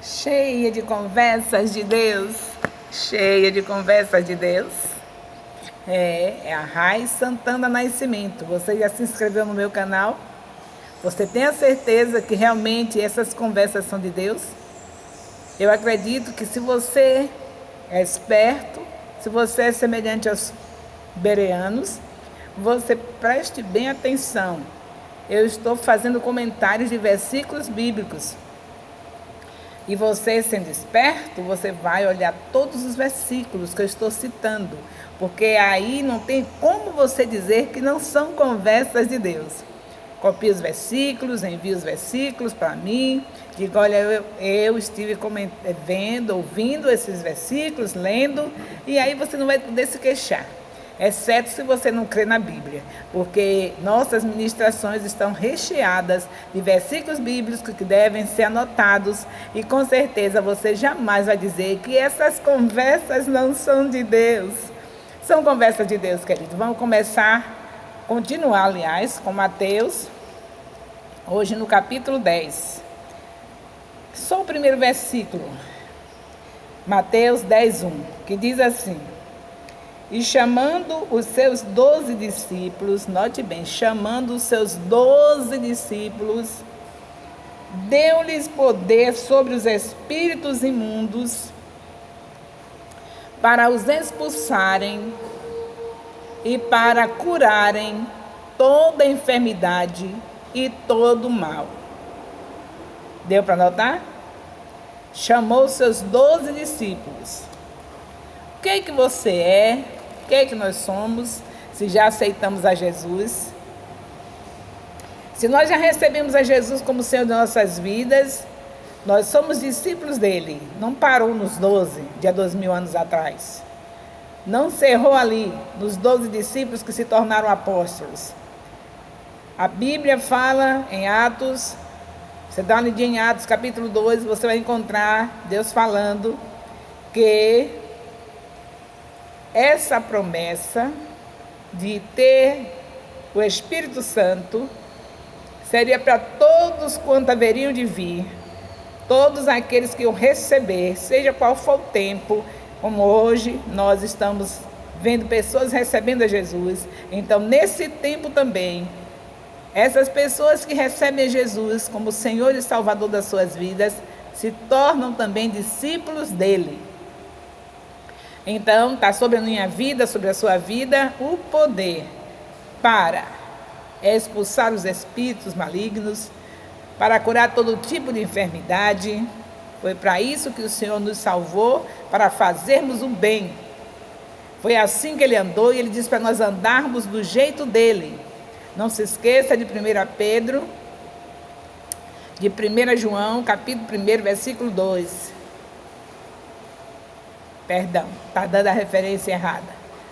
Cheia de conversas de Deus, cheia de conversas de Deus. É a Raiz Santana Nascimento. Você já se inscreveu no meu canal? Você tem a certeza que realmente essas conversas são de Deus? Eu acredito que se você é esperto, se você é semelhante aos bereanos, você preste bem atenção. Eu estou fazendo comentários de versículos bíblicos. E você, sendo esperto, você vai olhar todos os versículos que eu estou citando, porque aí não tem como você dizer que não são conversas de Deus. Copie os versículos, envie os versículos para mim, diga, olha, eu estive vendo, ouvindo esses versículos, lendo, e aí você não vai poder se queixar. Exceto se você não crê na Bíblia, porque nossas ministrações estão recheadas de versículos bíblicos que devem ser anotados, e com certeza você jamais vai dizer que essas conversas não são de Deus. São conversas de Deus, querido. Vamos continuar, aliás, com Mateus, hoje no capítulo 10. Só o primeiro versículo, Mateus 10:1, que diz assim: e chamando os seus 12 discípulos, note bem, chamando os seus 12 discípulos, deu-lhes poder sobre os espíritos imundos para os expulsarem e para curarem toda enfermidade e todo mal. Deu para notar? Chamou os seus 12 discípulos. O que é que você é? O que é que nós somos? Se já aceitamos a Jesus? Se nós já recebemos a Jesus como Senhor de nossas vidas, nós somos discípulos dele. Não parou nos 12, de há 2000 anos atrás. Não cerrou ali, nos 12 discípulos que se tornaram apóstolos. A Bíblia fala em Atos, você dá uma lidinha em Atos, capítulo 2, você vai encontrar Deus falando que essa promessa de ter o Espírito Santo seria para todos quanto haveriam de vir, todos aqueles que o receber, seja qual for o tempo, como hoje nós estamos vendo pessoas recebendo a Jesus. Então, nesse tempo também, essas pessoas que recebem a Jesus como Senhor e Salvador das suas vidas, se tornam também discípulos dele. Então, está sobre a minha vida, sobre a sua vida, o poder para expulsar os espíritos malignos, para curar todo tipo de enfermidade. Foi para isso que o Senhor nos salvou, para fazermos o bem. Foi assim que ele andou, e ele disse para nós andarmos do jeito dele. Não se esqueça de 1 Pedro, de 1 João, capítulo 1, versículo 2. Perdão, está dando a referência errada.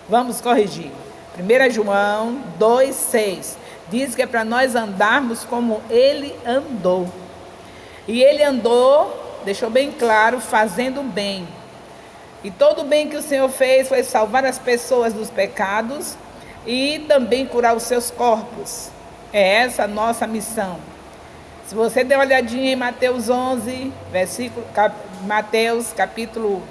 Vamos corrigir. 1 João 2,6. Diz que é para nós andarmos como ele andou. E ele andou, deixou bem claro, fazendo bem. E todo o bem que o Senhor fez foi salvar as pessoas dos pecados e também curar os seus corpos. É essa a nossa missão. Se você der uma olhadinha em Mateus 11, Mateus capítulo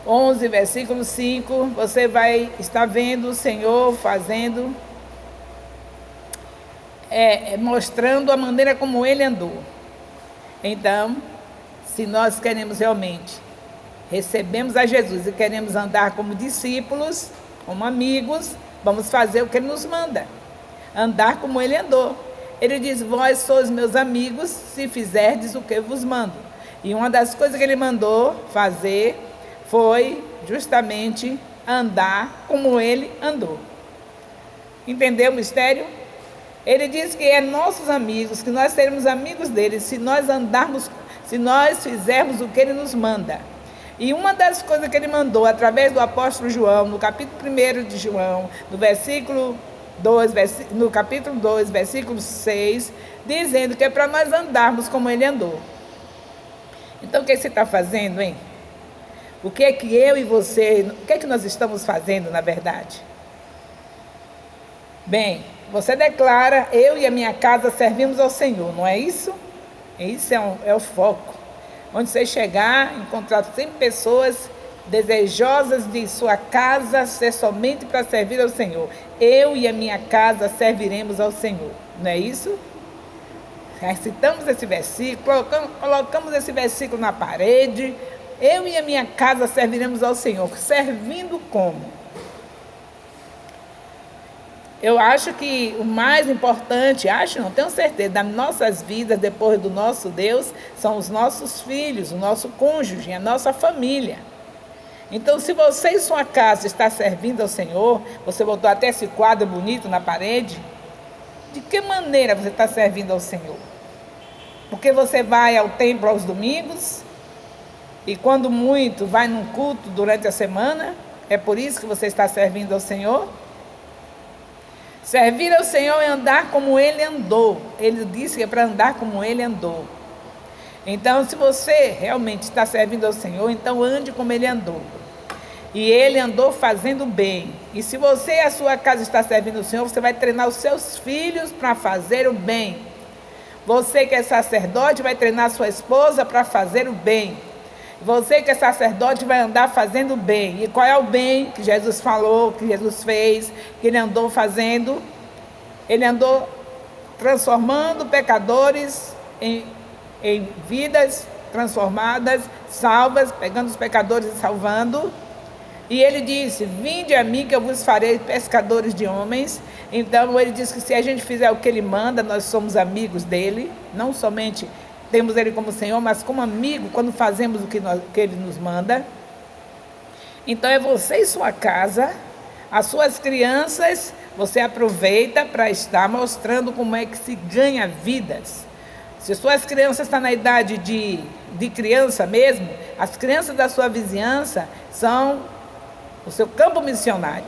11, versículo 5, você vai estar vendo o Senhor fazendo, mostrando a maneira como ele andou. Então, se nós queremos realmente, recebemos a Jesus e queremos andar como discípulos, como amigos, vamos fazer o que ele nos manda, andar como ele andou. Ele diz, vós sois meus amigos, se fizerdes o que eu vos mando. E uma das coisas que ele mandou fazer foi justamente andar como ele andou. Entendeu o mistério? Ele diz que é nossos amigos, que nós seremos amigos dele se nós andarmos, se nós fizermos o que ele nos manda. E uma das coisas que ele mandou através do apóstolo João, no capítulo 1 de João, no capítulo 2, versículo 6, dizendo que é para nós andarmos como ele andou. Então, o que você está fazendo, hein? O que é que eu e você, o que é que nós estamos fazendo, na verdade? Bem, você declara, eu e a minha casa servimos ao Senhor, não é isso? Isso é o foco. Onde você chegar, encontrar 100 pessoas desejosas de sua casa ser somente para servir ao Senhor. Eu e a minha casa serviremos ao Senhor. Não é isso? Recitamos esse versículo, colocamos esse versículo na parede. Eu e a minha casa serviremos ao Senhor. Servindo como? Eu acho que o mais importante, não tenho certeza, das nossas vidas, depois do nosso Deus, são os nossos filhos, o nosso cônjuge, a nossa família. Então, se você em sua casa está servindo ao Senhor, você botou até esse quadro bonito na parede, de que maneira você está servindo ao Senhor? Porque você vai ao templo aos domingos, e quando muito, vai num culto durante a semana, é por isso que você está servindo ao Senhor? Servir ao Senhor é andar como Ele andou. Ele disse que é para andar como Ele andou. Então, se você realmente está servindo ao Senhor, então ande como Ele andou. E Ele andou fazendo bem. E se você e a sua casa está servindo ao Senhor, você vai treinar os seus filhos para fazer o bem. Você que é sacerdote vai treinar sua esposa para fazer o bem. Você que é sacerdote vai andar fazendo bem. E qual é o bem que Jesus falou, que Jesus fez, que Ele andou fazendo? Ele andou transformando pecadores em vidas transformadas, salvas, pegando os pecadores e salvando. E Ele disse, vinde a mim que eu vos farei pescadores de homens. Então Ele disse que se a gente fizer o que Ele manda, nós somos amigos dEle, não somente temos Ele como Senhor, mas como amigo, quando fazemos o que Ele nos manda. Então é você e sua casa, as suas crianças, você aproveita para estar mostrando como é que se ganha vidas. Se suas crianças estão na idade de criança mesmo, as crianças da sua vizinhança são o seu campo missionário.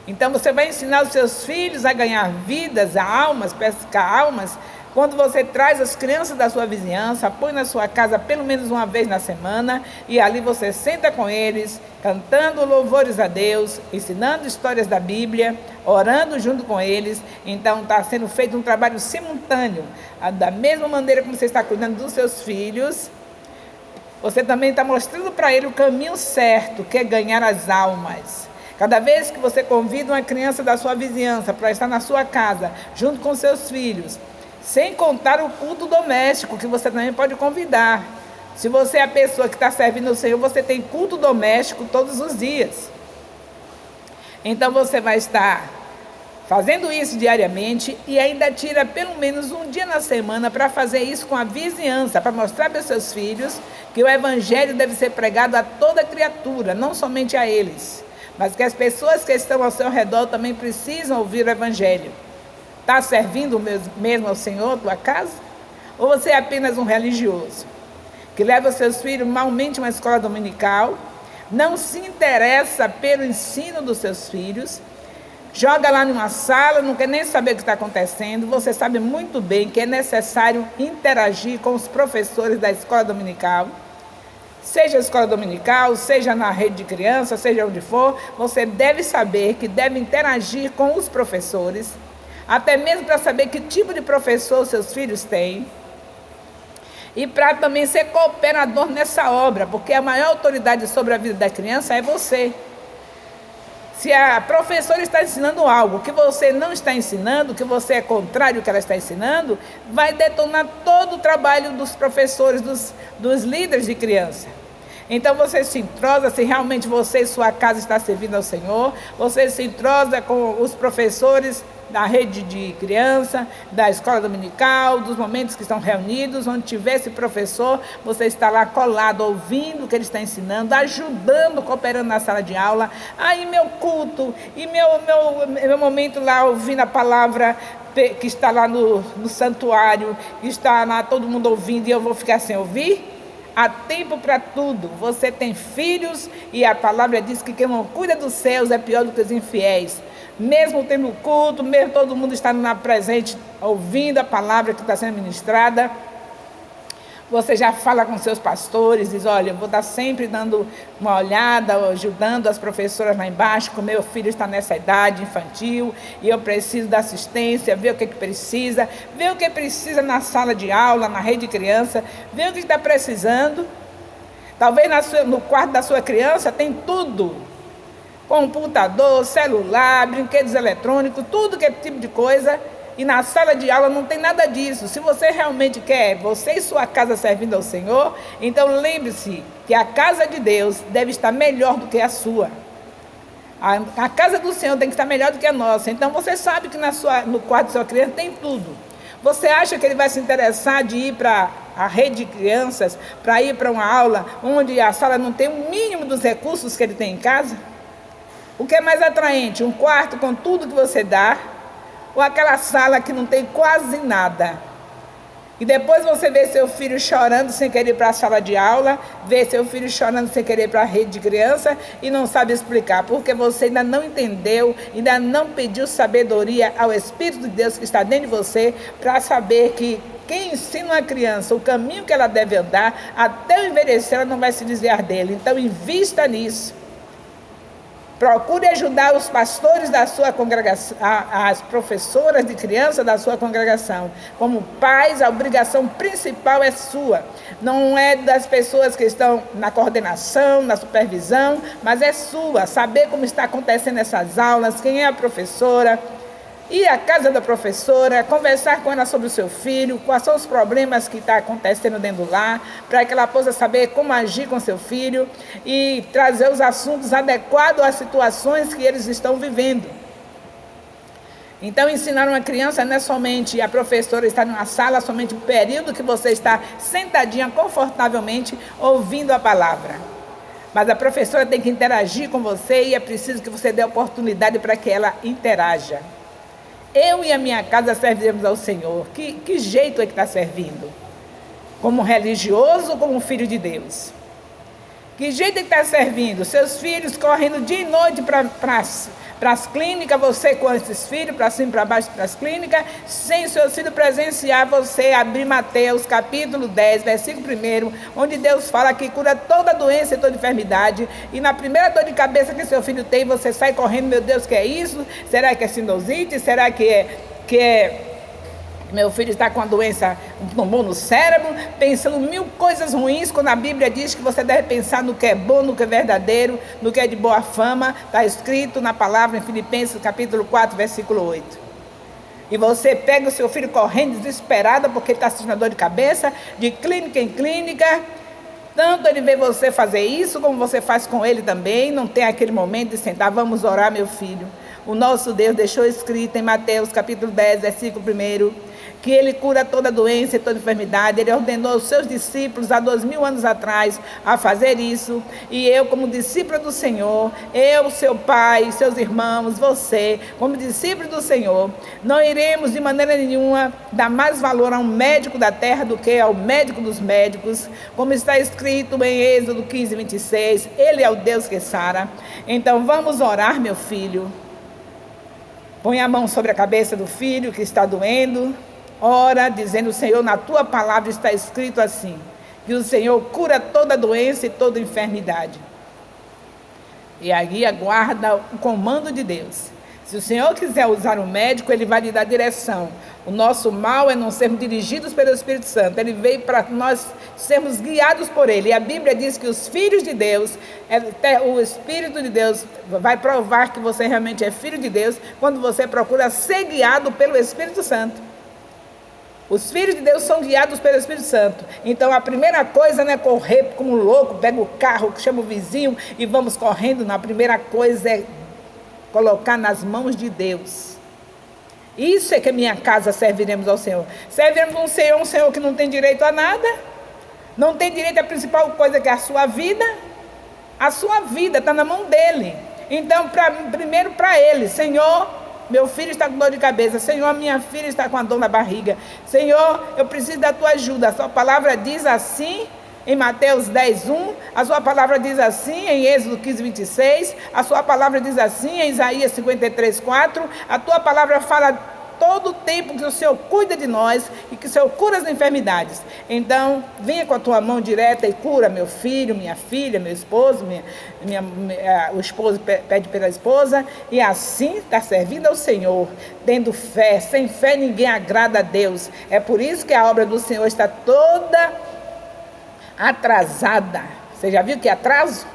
Então você vai ensinar os seus filhos a ganhar vidas, a almas, pescar almas. Quando você traz as crianças da sua vizinhança, põe na sua casa pelo menos uma vez na semana, e ali você senta com eles, cantando louvores a Deus, ensinando histórias da Bíblia, orando junto com eles. Então está sendo feito um trabalho simultâneo. Da mesma maneira como você está cuidando dos seus filhos, você também está mostrando para ele o caminho certo, que é ganhar as almas. Cada vez que você convida uma criança da sua vizinhança para estar na sua casa, junto com seus filhos, sem contar o culto doméstico, que você também pode convidar. Se você é a pessoa que está servindo o Senhor, você tem culto doméstico todos os dias. Então você vai estar fazendo isso diariamente e ainda tira pelo menos um dia na semana para fazer isso com a vizinhança, para mostrar para os seus filhos que o Evangelho deve ser pregado a toda criatura, não somente a eles, mas que as pessoas que estão ao seu redor também precisam ouvir o Evangelho. Está servindo mesmo ao Senhor, tua casa? Ou você é apenas um religioso, que leva os seus filhos malmente a uma escola dominical, não se interessa pelo ensino dos seus filhos, joga lá numa sala, não quer nem saber o que está acontecendo? Você sabe muito bem que é necessário interagir com os professores da escola dominical, seja a escola dominical, seja na rede de crianças, seja onde for, você deve saber que deve interagir com os professores, até mesmo para saber que tipo de professor seus filhos têm, e para também ser cooperador nessa obra, porque a maior autoridade sobre a vida da criança é você. Se a professora está ensinando algo que você não está ensinando, que você é contrário ao que ela está ensinando, vai detonar todo o trabalho dos professores, dos líderes de criança. Então você se entrosa, se realmente você e sua casa está servindo ao Senhor, você se entrosa com os professores da rede de criança, da escola dominical, dos momentos que estão reunidos, onde tiver esse professor, você está lá colado, ouvindo o que ele está ensinando, ajudando, cooperando na sala de aula. Aí meu culto, e meu momento lá, ouvindo a palavra que está lá no santuário, que está lá todo mundo ouvindo, e eu vou ficar sem ouvir? Há tempo para tudo. Você tem filhos, e a palavra diz que quem não cuida dos céus é pior do que os infiéis. Mesmo tendo culto, mesmo todo mundo estando lá presente, ouvindo a palavra que está sendo ministrada, Você já fala com seus pastores, diz, olha, eu vou estar sempre dando uma olhada, ajudando as professoras lá embaixo, que o meu filho está nessa idade infantil, e eu preciso da assistência, ver o que precisa, ver o que precisa na sala de aula, na rede de criança, ver o que está precisando. Talvez no quarto da sua criança tem tudo, computador, celular, brinquedos eletrônicos, tudo que é tipo de coisa. E na sala de aula não tem nada disso. Se você realmente quer você e sua casa servindo ao Senhor, então lembre-se que a casa de Deus deve estar melhor do que a sua. A casa do Senhor tem que estar melhor do que a nossa. Então você sabe que no quarto da sua criança tem tudo. Você acha que ele vai se interessar de ir para a rede de crianças, para ir para uma aula onde a sala não tem o mínimo dos recursos que ele tem em casa? O que é mais atraente? Um quarto com tudo que você dá, ou aquela sala que não tem quase nada? E depois você vê seu filho chorando sem querer ir para a sala de aula, vê seu filho chorando sem querer ir para a rede de criança e não sabe explicar, porque você ainda não entendeu, ainda não pediu sabedoria ao Espírito de Deus que está dentro de você, para saber que quem ensina uma criança o caminho que ela deve andar, até o envelhecer ela não vai se desviar dele. Então invista nisso. Procure ajudar os pastores da sua congregação, as professoras de criança da sua congregação. Como pais, a obrigação principal é sua. Não é das pessoas que estão na coordenação, na supervisão, mas é sua. Saber como está acontecendo essas aulas, quem é a professora, ir à casa da professora, conversar com ela sobre o seu filho, quais são os problemas que estão acontecendo dentro do lar, para que ela possa saber como agir com seu filho e trazer os assuntos adequados às situações que eles estão vivendo. Então, ensinar uma criança não é somente a professora estar numa sala, somente o período que você está sentadinha confortavelmente ouvindo a palavra. Mas a professora tem que interagir com você e é preciso que você dê oportunidade para que ela interaja. Eu e a minha casa serviremos ao Senhor. Que jeito é que está servindo? Como religioso ou como filho de Deus? Que jeito é que está servindo? Seus filhos correndo dia e noite para as clínicas, você com esses filhos, para cima e para baixo para as clínicas, sem seus filhos presenciar, você abrir Mateus capítulo 10, versículo 1, onde Deus fala que cura toda doença e toda enfermidade, e na primeira dor de cabeça que seu filho tem, você sai correndo, meu Deus, que é isso? Será que é sinusite? Será que é meu filho está com uma doença, um tumor no cérebro, pensando 1000 coisas ruins, quando a Bíblia diz que você deve pensar no que é bom, no que é verdadeiro, no que é de boa fama. Está escrito na palavra em Filipenses capítulo 4, versículo 8. E você pega o seu filho correndo, desesperado, porque ele está sentindo dor de cabeça, de clínica em clínica. Tanto ele vê você fazer isso, como você faz com ele também. Não tem aquele momento de sentar, vamos orar, meu filho. O nosso Deus deixou escrito em Mateus capítulo 10, versículo 1, que Ele cura toda doença e toda enfermidade. Ele ordenou aos seus discípulos há 2000 anos atrás a fazer isso. E eu, como discípula do Senhor, eu, seu pai, seus irmãos, você, como discípulo do Senhor, não iremos de maneira nenhuma dar mais valor a um médico da terra do que ao médico dos médicos, como está escrito em Êxodo 15, 26, Ele é o Deus que sara. Então vamos orar, meu filho. Põe a mão sobre a cabeça do filho que está doendo. Ora, dizendo, Senhor, na tua palavra está escrito assim, que o Senhor cura toda doença e toda enfermidade. E aí aguarda o comando de Deus. Se o Senhor quiser usar um médico, Ele vai lhe dar direção. O nosso mal é não sermos dirigidos pelo Espírito Santo. Ele veio para nós sermos guiados por Ele. E a Bíblia diz que os filhos de Deus, o Espírito de Deus vai provar que você realmente é filho de Deus quando você procura ser guiado pelo Espírito Santo. Os filhos de Deus são guiados pelo Espírito Santo. Então a primeira coisa não é correr como um louco, pega o carro, chama o vizinho e vamos correndo. Não, a primeira coisa é colocar nas mãos de Deus. Isso é que minha casa serviremos ao Senhor. Serviremos um Senhor que não tem direito a nada. Não tem direito à principal coisa que é a sua vida. A sua vida está na mão dEle. Então primeiro para Ele, Senhor, meu filho está com dor de cabeça. Senhor, minha filha está com a dor na barriga. Senhor, eu preciso da tua ajuda. A sua palavra diz assim em Mateus 10, 1. A sua palavra diz assim em Êxodo 15, 26. A sua palavra diz assim em Isaías 53, 4. A tua palavra fala todo o tempo que o Senhor cuida de nós e que o Senhor cura as enfermidades. Então, venha com a tua mão direta e cura meu filho, minha filha, meu esposo, o esposo pede pela esposa, e assim está servindo ao Senhor, tendo fé. Sem fé ninguém agrada a Deus. É por isso que a obra do Senhor está toda atrasada. Você já viu que atraso?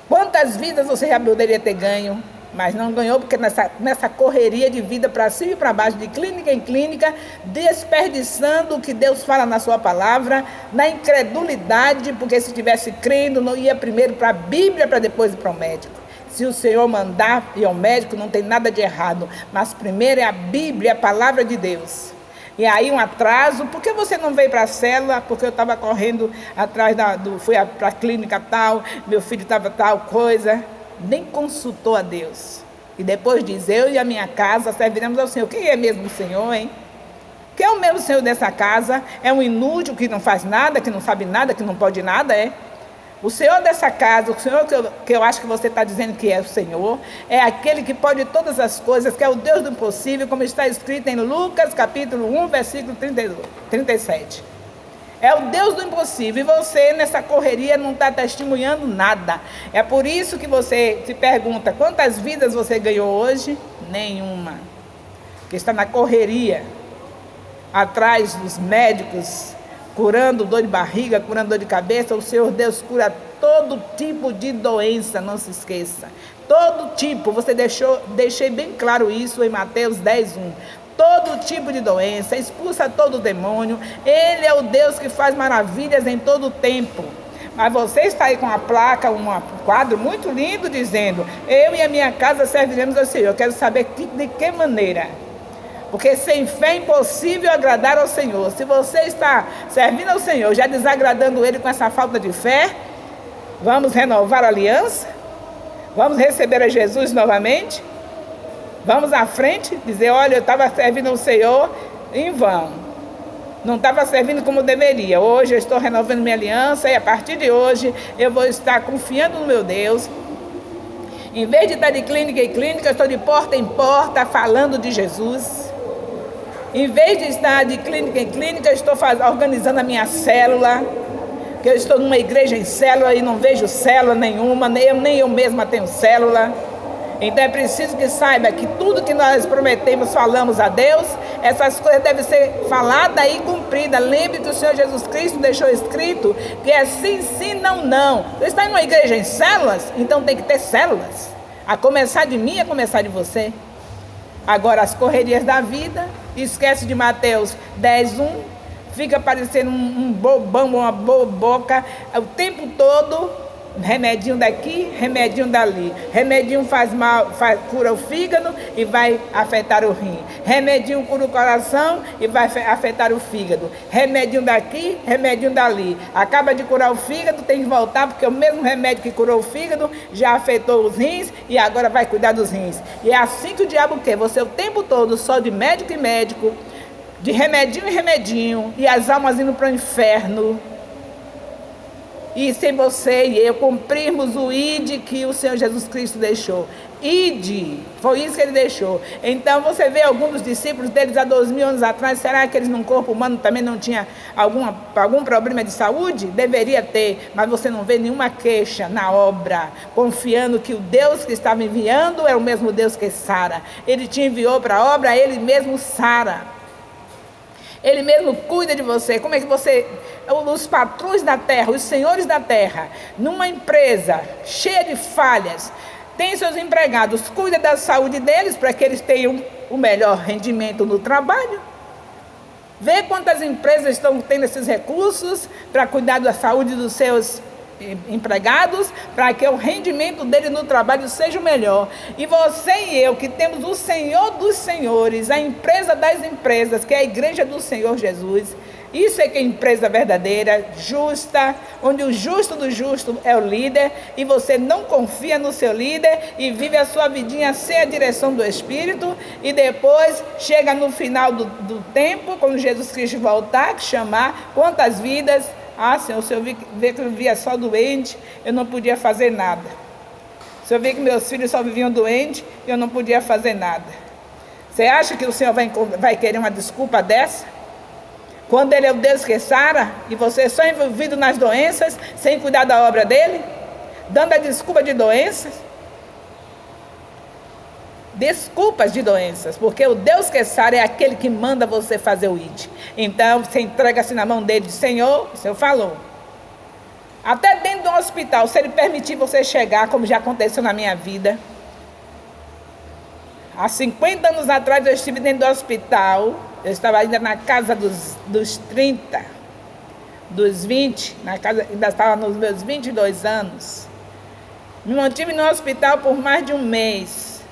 Quantas vidas você já poderia ter ganho, mas não ganhou porque nessa correria de vida para cima e para baixo, de clínica em clínica, desperdiçando o que Deus fala na sua palavra, na incredulidade, porque se estivesse crendo, não ia primeiro para a Bíblia para depois ir para o médico. Se o Senhor mandar ir ao médico, não tem nada de errado, mas primeiro é a Bíblia, a palavra de Deus. E aí um atraso, por que você não veio para a célula? Porque eu estava correndo atrás fui para a clínica tal, meu filho estava tal coisa. Nem consultou a Deus. E depois diz, eu e a minha casa serviremos ao Senhor. Quem é mesmo o Senhor, hein? Quem é o mesmo Senhor dessa casa? É um inútil que não faz nada, que não sabe nada, que não pode nada, é? O Senhor dessa casa, o Senhor que eu acho que você está dizendo que é o Senhor, é aquele que pode todas as coisas, que é o Deus do impossível, como está escrito em Lucas capítulo 1, versículo 37. É o Deus do impossível, e você nessa correria não está testemunhando nada. É por isso que você se pergunta, quantas vidas você ganhou hoje? Nenhuma. Porque está na correria, atrás dos médicos, curando dor de barriga, curando dor de cabeça. O Senhor Deus cura todo tipo de doença, não se esqueça. Todo tipo, deixei bem claro isso em Mateus 10:1. Todo tipo de doença, expulsa todo demônio. Ele é o Deus que faz maravilhas em todo o tempo. Mas você está aí com uma placa, um quadro muito lindo dizendo, eu e a minha casa serviremos ao Senhor. Eu quero saber de que maneira. Porque sem fé é impossível agradar ao Senhor. Se você está servindo ao Senhor, já desagradando Ele com essa falta de fé, vamos renovar a aliança? Vamos receber a Jesus novamente? Vamos à frente, dizer, olha, eu estava servindo ao Senhor em vão. Não estava servindo como deveria. Hoje eu estou renovando minha aliança e a partir de hoje eu vou estar confiando no meu Deus. Em vez de estar de clínica em clínica, eu estou de porta em porta falando de Jesus. Em vez de estar de clínica em clínica, eu estou organizando a minha célula. Que eu estou numa igreja em célula e não vejo célula nenhuma, nem eu mesma tenho célula. Então é preciso que saiba que tudo que nós prometemos, falamos a Deus, essas coisas devem ser faladas e cumpridas. Lembre que o Senhor Jesus Cristo deixou escrito que é sim, sim, não, não. Você está em uma igreja em células? Então tem que ter células. A começar de mim, a começar de você. Agora as correrias da vida, esquece de Mateus 10:1, fica parecendo um bobão, uma boboca, o tempo todo. Remedinho daqui, remedinho dali. Remedinho faz mal, cura o fígado e vai afetar o rim. Remedinho cura o coração e vai afetar o fígado. Remedinho daqui, remedinho dali. Acaba de curar o fígado, tem que voltar, porque o mesmo remédio que curou o fígado já afetou os rins e agora vai cuidar dos rins. E é assim que o diabo quer. Você o tempo todo só de médico em médico, de remedinho em remedinho, e as almas indo para o inferno. E sem você e eu cumprirmos o ID que o Senhor Jesus Cristo deixou. ID, foi isso que ele deixou. Então você vê alguns dos discípulos deles há 2000 anos atrás, será que eles num corpo humano também não tinham algum problema de saúde? Deveria ter, mas você não vê nenhuma queixa na obra, confiando que o Deus que estava enviando é o mesmo Deus que sara. Ele te enviou para a obra, ele mesmo sara. Ele mesmo cuida de você. Como é que você, os patrões da terra, os senhores da terra, numa empresa cheia de falhas, tem seus empregados, cuida da saúde deles para que eles tenham o melhor rendimento no trabalho. Vê quantas empresas estão tendo esses recursos para cuidar da saúde dos seus empregados, para que o rendimento dele no trabalho seja o melhor. E você e eu, que temos o Senhor dos Senhores, a empresa das empresas, que é a igreja do Senhor Jesus, isso é que é empresa verdadeira, justa, onde o justo do justo é o líder, e você não confia no seu líder e vive a sua vidinha sem a direção do Espírito, e depois chega no final do tempo, quando Jesus Cristo voltar, que chamar, quantas vidas. Ah, Senhor, se eu ver que eu vivia só doente, eu não podia fazer nada. Se eu ver que meus filhos só viviam doentes, eu não podia fazer nada. Você acha que o Senhor vai querer uma desculpa dessa? Quando Ele é o Deus que sara e você só envolvido nas doenças, sem cuidar da obra dEle, dando a desculpa de doenças? Desculpas de doenças, porque o Deus que sara é aquele que manda você fazer o ID. Então, você entrega-se na mão dele, Senhor, o Senhor falou. Até dentro do hospital, se Ele permitir você chegar, como já aconteceu na minha vida. Há 50 anos atrás eu estive dentro do hospital, eu estava ainda na casa dos 30, dos 20, ainda estava nos meus 22 anos. Me mantive no hospital por mais de um mês.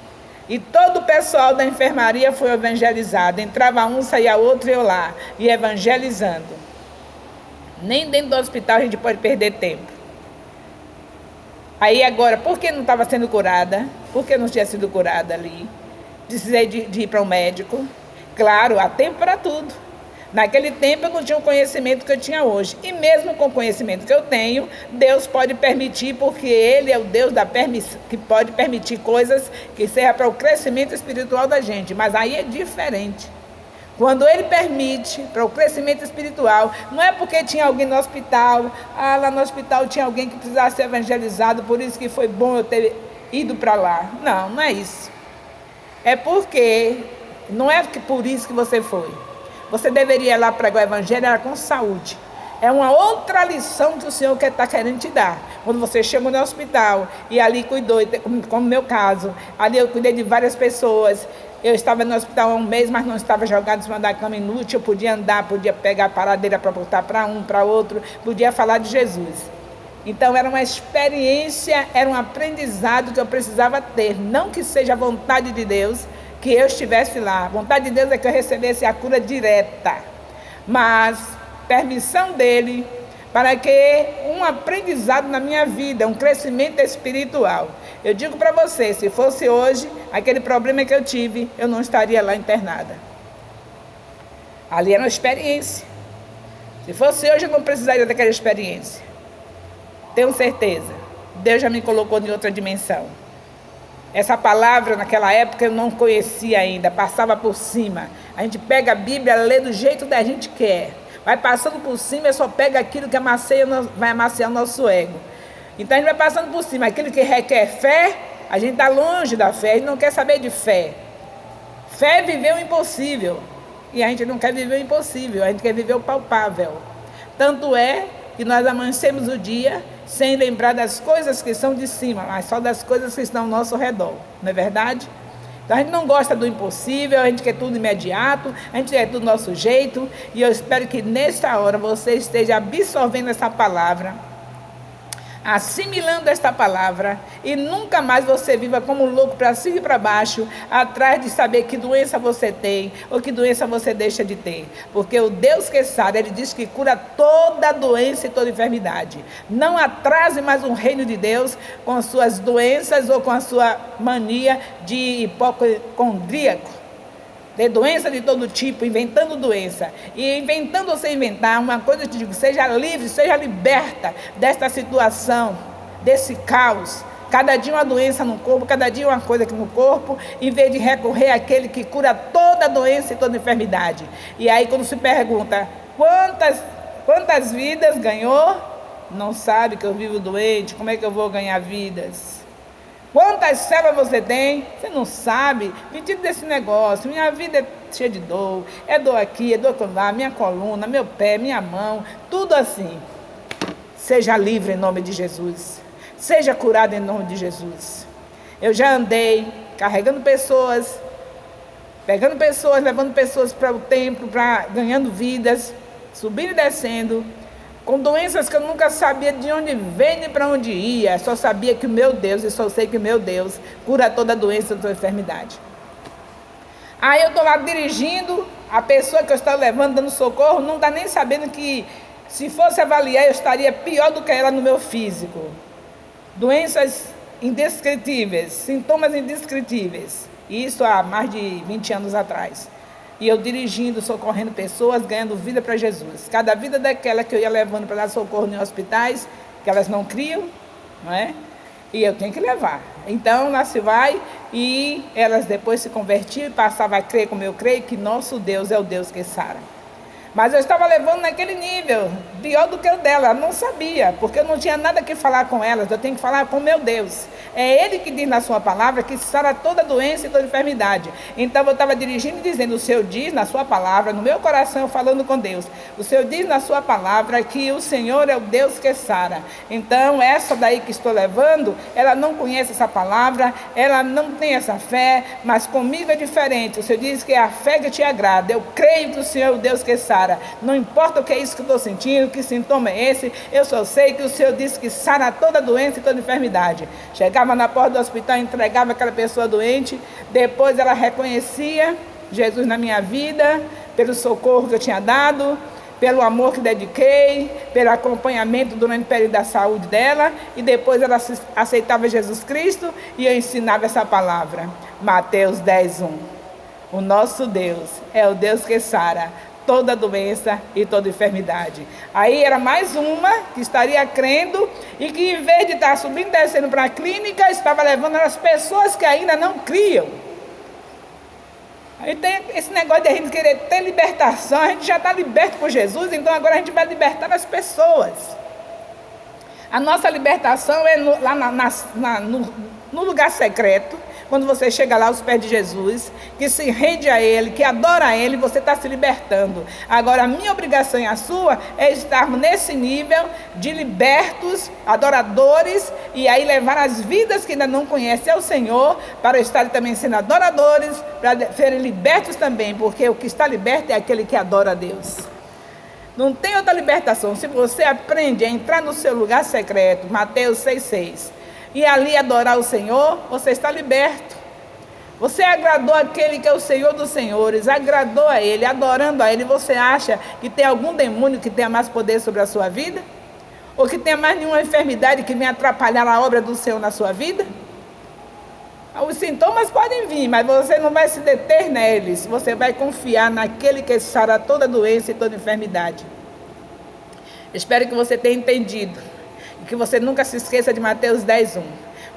E todo o pessoal da enfermaria foi evangelizado. Entrava um, saía outro e eu lá, e evangelizando. Nem dentro do hospital a gente pode perder tempo. Aí agora, por que não estava sendo curada? Por que não tinha sido curada ali? Precisei de ir para um médico. Claro, há tempo para tudo. Naquele tempo eu não tinha o conhecimento que eu tinha hoje. E mesmo com o conhecimento que eu tenho, Deus pode permitir, porque Ele é o Deus que pode permitir coisas que sejam para o crescimento espiritual da gente. Mas aí é diferente. Quando Ele permite para o crescimento espiritual, não é porque tinha alguém no hospital, lá no hospital tinha alguém que precisava ser evangelizado, por isso que foi bom eu ter ido para lá. Não, não é isso. É porque, não é por isso que você foi. Você deveria ir lá pregar o evangelho, era com saúde. É uma outra lição que o Senhor está querendo te dar. Quando você chegou no hospital e ali cuidou, como no meu caso, ali eu cuidei de várias pessoas. Eu estava no hospital há um mês, mas não estava jogado em cima da cama inútil. Eu podia andar, podia pegar a paradeira para botar para um, para outro, podia falar de Jesus. Então era uma experiência, era um aprendizado que eu precisava ter. Não que seja a vontade de Deus que eu estivesse lá. A vontade de Deus é que eu recebesse a cura direta. Mas permissão dele para que um aprendizado na minha vida, um crescimento espiritual. Eu digo para você, se fosse hoje, aquele problema que eu tive, eu não estaria lá internada. Ali era uma experiência. Se fosse hoje, eu não precisaria daquela experiência. Tenho certeza. Deus já me colocou em outra dimensão. Essa palavra, naquela época, eu não conhecia ainda, passava por cima. A gente pega a Bíblia, lê do jeito que a gente quer. Vai passando por cima e só pega aquilo que vai amaciar o nosso ego. Então a gente vai passando por cima. Aquilo que requer fé, a gente está longe da fé, a gente não quer saber de fé. Fé é viver o impossível. E a gente não quer viver o impossível, a gente quer viver o palpável. Tanto é que nós amanhecemos o dia sem lembrar das coisas que são de cima, mas só das coisas que estão ao nosso redor. Não é verdade? Então a gente não gosta do impossível, a gente quer tudo imediato, a gente quer tudo do nosso jeito. E eu espero que nesta hora você esteja absorvendo essa palavra, assimilando esta palavra, e nunca mais você viva como um louco para cima e para baixo, atrás de saber que doença você tem ou que doença você deixa de ter. Porque o Deus que sabe, Ele diz que cura toda doença e toda enfermidade. Não atrase mais um reino de Deus com as suas doenças ou com a sua mania de hipocondríaco. De doença de todo tipo, inventando doença. E inventando ou sem inventar, uma coisa eu te digo, seja livre, seja liberta desta situação, desse caos. Cada dia uma doença no corpo, cada dia uma coisa aqui no corpo, em vez de recorrer àquele que cura toda doença e toda enfermidade. E aí quando se pergunta, quantas vidas ganhou? Não sabe que eu vivo doente, como é que eu vou ganhar vidas? Quantas células você tem? Você não sabe. Me tira desse negócio. Minha vida é cheia de dor. É dor aqui, é dor lá, minha coluna, meu pé, minha mão. Tudo assim. Seja livre em nome de Jesus. Seja curado em nome de Jesus. Eu já andei carregando pessoas, pegando pessoas, levando pessoas para o templo, ganhando vidas, subindo e descendo, com doenças que eu nunca sabia de onde vem nem para onde ia. Só sabia que o meu Deus, e só sei que o meu Deus cura toda doença, toda enfermidade. Aí eu estou lá dirigindo, a pessoa que eu estou levando, dando socorro, não está nem sabendo que, se fosse avaliar, eu estaria pior do que ela no meu físico. Doenças indescritíveis, sintomas indescritíveis. Isso há mais de 20 anos atrás. E eu dirigindo, socorrendo pessoas, ganhando vida para Jesus. Cada vida daquela que eu ia levando para dar socorro em hospitais, que elas não criam, não é? E eu tenho que levar. Então, lá se vai, e elas depois se convertiam e passavam a crer, como eu creio, que nosso Deus é o Deus que sara. Mas eu estava levando naquele nível, pior do que o dela, eu não sabia, porque eu não tinha nada que falar com elas, eu tenho que falar com meu Deus. É Ele que diz na sua palavra que sara toda doença e toda enfermidade. Então eu estava dirigindo e dizendo, o Senhor diz na sua palavra, no meu coração falando com Deus, o Senhor diz na sua palavra que o Senhor é o Deus que sara. Então essa daí que estou levando, ela não conhece essa palavra, ela não tem essa fé, mas comigo é diferente. O Senhor diz que é a fé que te agrada, eu creio que o Senhor é o Deus que sara. Não importa o que é isso que eu estou sentindo, que sintoma é esse, eu só sei que o Senhor disse que sara toda doença e toda enfermidade. Chegava na porta do hospital, entregava aquela pessoa doente, depois ela reconhecia Jesus na minha vida, pelo socorro que eu tinha dado, pelo amor que dediquei, pelo acompanhamento durante o período da saúde dela, e depois ela aceitava Jesus Cristo e eu ensinava essa palavra. Mateus 10:1. O nosso Deus é o Deus que sara toda doença e toda enfermidade. Aí era mais uma que estaria crendo e que, em vez de estar subindo e descendo para a clínica, estava levando as pessoas que ainda não criam. Aí tem esse negócio de a gente querer ter libertação, a gente já está liberto por Jesus, então agora a gente vai libertar as pessoas. A nossa libertação é lá no lugar secreto, quando você chega lá aos pés de Jesus, que se rende a Ele, que adora a Ele, você está se libertando. Agora, a minha obrigação e a sua é estarmos nesse nível de libertos, adoradores, e aí levar as vidas que ainda não conhecem ao Senhor, para estarem também sendo adoradores, para serem libertos também, porque o que está liberto é aquele que adora a Deus. Não tem outra libertação. Se você aprende a entrar no seu lugar secreto, Mateus 6:6, e ali adorar o Senhor, você está liberto. Você agradou aquele que é o Senhor dos senhores, agradou a Ele, adorando a Ele. Você acha que tem algum demônio que tenha mais poder sobre a sua vida? Ou que tenha mais nenhuma enfermidade que venha atrapalhar a obra do Senhor na sua vida? Os sintomas podem vir, mas você não vai se deter neles. Você vai confiar naquele que sara toda doença e toda enfermidade. Espero que você tenha entendido. E que você nunca se esqueça de Mateus 10:1.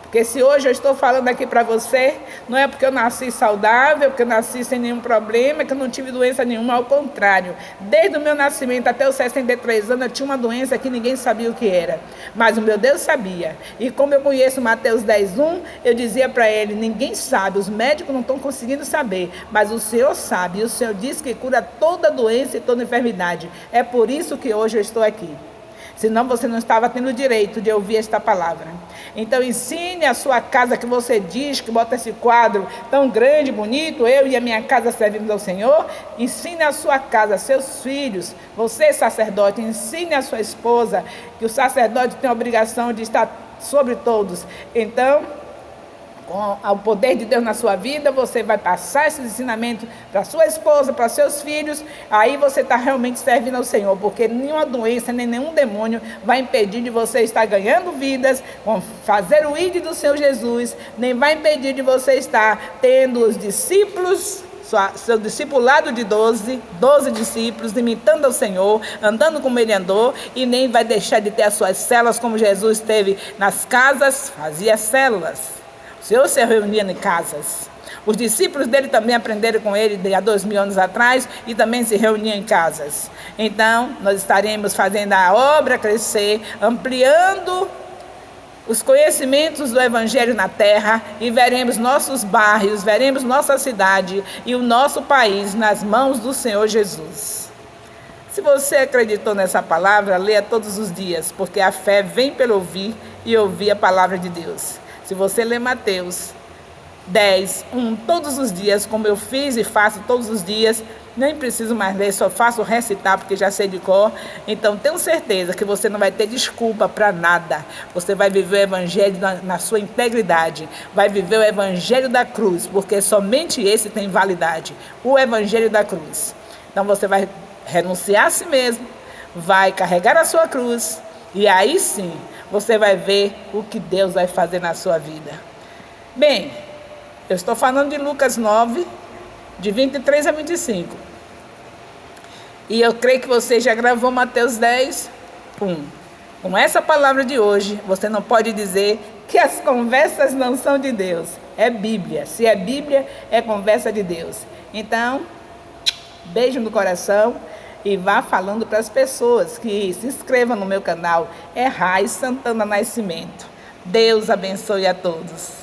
Porque se hoje eu estou falando aqui para você, não é porque eu nasci saudável, porque eu nasci sem nenhum problema, que eu não tive doença nenhuma, ao contrário. Desde o meu nascimento até os 63 anos, eu tinha uma doença que ninguém sabia o que era. Mas o meu Deus sabia. E como eu conheço Mateus 10:1, eu dizia para ele, ninguém sabe, os médicos não estão conseguindo saber, mas o Senhor sabe. E o Senhor diz que cura toda doença e toda enfermidade. É por isso que hoje eu estou aqui. Senão você não estava tendo o direito de ouvir esta palavra. Então ensine a sua casa, que você diz, que bota esse quadro tão grande, bonito, eu e a minha casa servimos ao Senhor. Ensine a sua casa, seus filhos, você sacerdote, ensine a sua esposa, que o sacerdote tem a obrigação de estar sobre todos. Então, com o poder de Deus na sua vida, você vai passar esses ensinamentos para sua esposa, para seus filhos, aí você está realmente servindo ao Senhor, porque nenhuma doença, nem nenhum demônio vai impedir de você estar ganhando vidas, fazer o ID do Senhor Jesus, nem vai impedir de você estar tendo os discípulos, seu discipulado de 12 discípulos, imitando ao Senhor, andando como Ele andou, e nem vai deixar de ter as suas células, como Jesus teve nas casas, fazia células. O Senhor se reunia em casas. Os discípulos dele também aprenderam com ele há 2000 anos atrás e também se reuniam em casas. Então, nós estaremos fazendo a obra crescer, ampliando os conhecimentos do Evangelho na terra, e veremos nossos bairros, veremos nossa cidade e o nosso país nas mãos do Senhor Jesus. Se você acreditou nessa palavra, leia todos os dias, porque a fé vem pelo ouvir e ouvir a palavra de Deus. Se você lê Mateus 10:1 todos os dias, como eu fiz e faço todos os dias, nem preciso mais ler, só faço recitar porque já sei de cor. Então tenho certeza que você não vai ter desculpa para nada. Você vai viver o Evangelho na sua integridade, vai viver o Evangelho da cruz, porque somente esse tem validade, o Evangelho da cruz. Então você vai renunciar a si mesmo, vai carregar a sua cruz, e aí sim você vai ver o que Deus vai fazer na sua vida. Bem, eu estou falando de Lucas 9, de 23 a 25. E eu creio que você já gravou Mateus 10:1. Com essa palavra de hoje, você não pode dizer que as conversas não são de Deus. É Bíblia. Se é Bíblia, é conversa de Deus. Então, beijo no coração e vá falando para as pessoas que se inscrevam no meu canal. É Rai Santana Nascimento. Deus abençoe a todos.